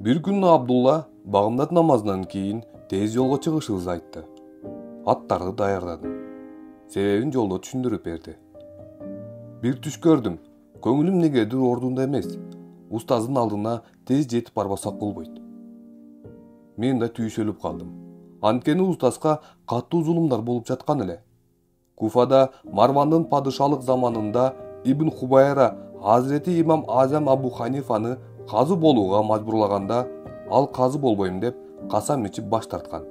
Bir күні Абдулла бағымдат намазынан кейін тез жолға чыгышыбызды айтты. Аттарды даярдадым. Себебин жолда түшүндүрүп берди. Bir түш көрдүм. Көңүлүм негедир ордунда эмес. Устаздын алдына тез жетип барбасак болбойт. Мен да түйшөлүп калдым. Анткени устазга каттуу зулумдар болуп жаткан эле. Куфада Марвандын падышалык заманында Ибн Хубайра Hazreti имам Азам Абу Ханифаны казы болууга мажбурлаганда, ал казы болбойм деп касам ичип баш тарткан.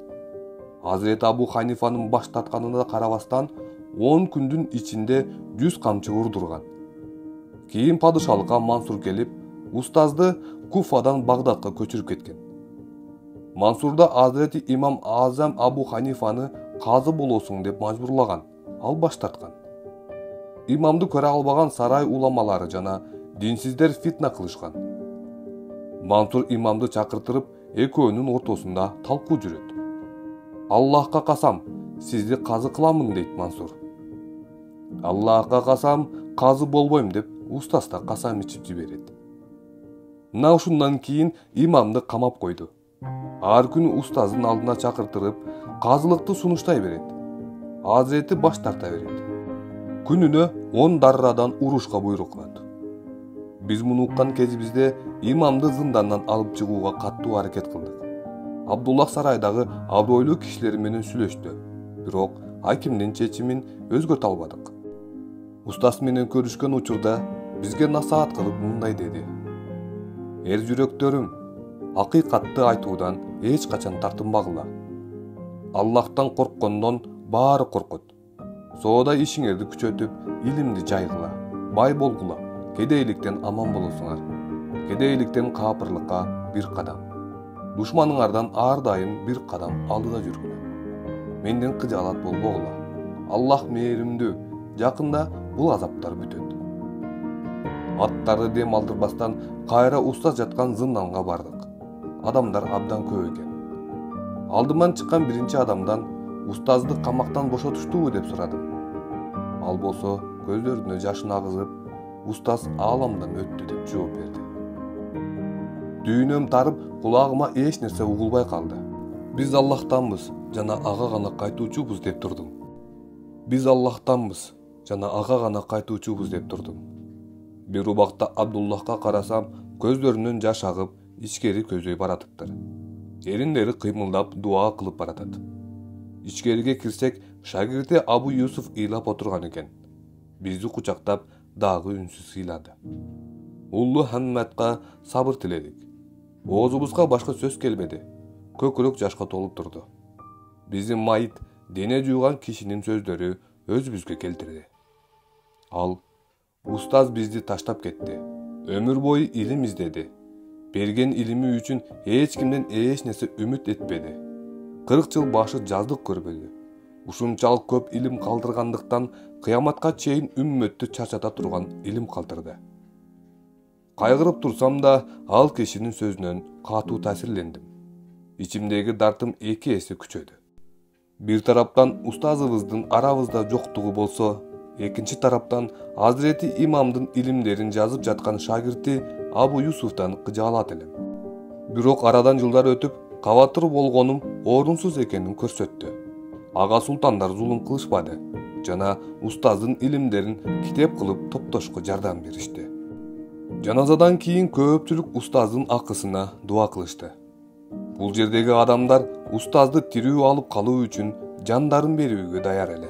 Hazreti Абу Ханифанын баш тартканына карабастан 10 күндүн ичинде 100 камчы урдурган. Кийин падышалыкка Мансур келип, устазды Куфадан Багдадка көчүрүп кеткен. Мансурда Hazreti имам Азам Абу Ханифаны казы болосуң деп мажбурлаган. Ал баш тарткан. Имамды көрө албаган сарай уламалары жана динсиздер фитна кылышкан. Мансур имамды чакыртырып, экөөнүн ортосунда талкуу жүрөт. Аллахка касам, сизди казы кыламын дейт Мансур. Аллахка касам, казы болбойм деп устаз да касам ичип жиберет. Мына ушундан кийин имамды камап койду. Ар күнү устаздын алдына чакыртырып, казылыкты сунуштай берет. Азирети баш тарта берет. Күнүнө 10 даррадан урушка буйрук кылат. Биз муну уккан кезибизде имамды зындандан алып чыгууга каттуу аракет кылдык. Абдуллах сарайдагы абройлуу кишилер менен сүйлөштү. Бирок акимдин чечимин өзгөртө албадык. Устаз менен көрүшкөн учурда бизге насаат кылып мындай деди. Эр жүрөктөрүм, акыйкатты айтуудан эч качан тартынбагыла. Аллахтан корккондон баары коркот. Соода ишиңерди күчөтүп, илимди жайгыла, бай болгула, кедейликтен аман болосуңар. Кедейликтен капырлыкка бир кадам. Душманыңардан ар дайым бир кадам алдыда жүргүлө. Менден кыжаалат болбогула. Аллах мээримдүү, жакында бул азаптар бүтөт. Аттарды дем алдырбастан кайра устаз жаткан зынданга бардык. Адамдар абдан көп экен. Алдыман чыккан биринчи адамдан устазды камактан бошотуштубу деп сурадым. Ал болсо көздөрүнө жашын агызып, устаз ааламдан өттү деп жооп берди. Дүйнөм тарып, кулагыма эч нерсе угулбай калды. Биз Аллахтанбыз жана ага гана кайтуучубуз деп турдум. Биз Аллахтанбыз жана ага гана кайтуучубуз деп турдум. Бир убакта Абдуллахка карасам, көздөрүнөн жаш агып, ичкери көздөй баратыптыр. Эриндери кыймылдап дуа кылып баратат. Ичкериге кирсек, шагирти Абу Юсуф ыйлап отурган экен. Бизди кучактап, дагы үнсүз ыйлады. Уллу Хамматка сабыр тиледик. Оозубузга башка сөз келбеди. Көкүрөк жашка толуп турду. Биздин майыт, дене жууган кишинин сөздөрү өзүбүзгө келтирди. Ал, устаз бизди таштап кетти. Өмүр бою илим издеди. Берген илими үчүн эч кимден эч нерсе үмүт этпеди. 40 жыл башы жаздык көрбөдү. Ушунчалык көп илим калтыргандыктан кыяматка чейин үммөттү чачата турган илим калтырды. Кайгырып турсам да, ал кишинин сөзүнөн катуу таасирлендим. Ичимдеги дартым 2 эсе күчөдү. Бир тараптан устазыбыздын арабызда жоктугу болсо, экинчи тараптан Hazreti имамдын илимдерин жазып жаткан шагирти Абу Юсуфтан кыжаалат элем. Бирок арадан жылдар өтүп, кабатыр болгонум орунсуз экенин көрсөттү. Ага султандар зулум кылышпады жана устаздын илимдерин китеп кылып топтошко жардам беришти. Жаназадан кийин көпчүлүк устаздын акысына дуа кылышты. Бул жердеги адамдар устазды тирүү алып калуу үчүн жандарын берүүгө даяр эле.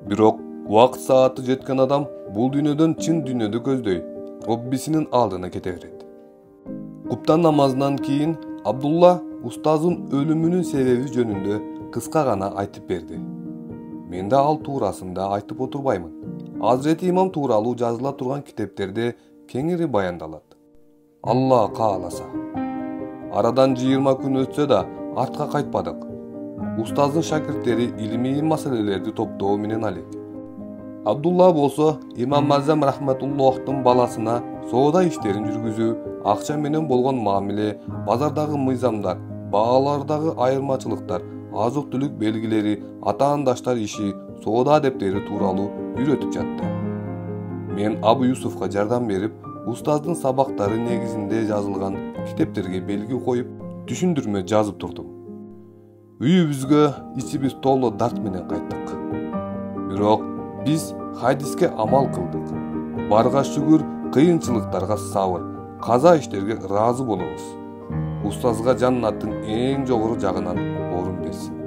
Бирок убакыт сааты жеткен адам бул дүйнөдөн чын дүйнөдү көздөй, Роббисинин алдына кете берет. Куптан намазынан кийин Абдулла устаздын өлүмүнүн себеби жөнүндө кыска гана айтып берди. Мен да ал туурасында айтып отурбаймын. Hazreti имам тууралуу жазыла турган китептерде кеңири баяндалат. Алла кааласа. Арадан 20 күн өтсө да артка кайтпадык. Устаздын шакирттери илимий маселелерди топтоо менен алек. Абдулла болсо имам Азам рахматуллохтун баласына соода иштерин жүргүзүү, акча менен болгон мамиле, базардагы мыйзамдар, баалардагы айырмачылыктар, азык-түлүк белгилери, атаандаштар иши, соода адептери тууралуу үйрөтүп жатты. Мен Абу Юсуфка жардам берип, Устаздын сабактары негизинде жазылган китептерге белги коюп, түшүндүрмө жазып турдум. Үйүбүзгө ичибиз толо дарт менен кайттык. Бирок биз хадиске амал кылдык. Барга шүгүр, кыйынчылыктарга сабыр, каза иштерге ыраазы болобуз. Устазга жаннаттын эң жогору жагынан орун берсин.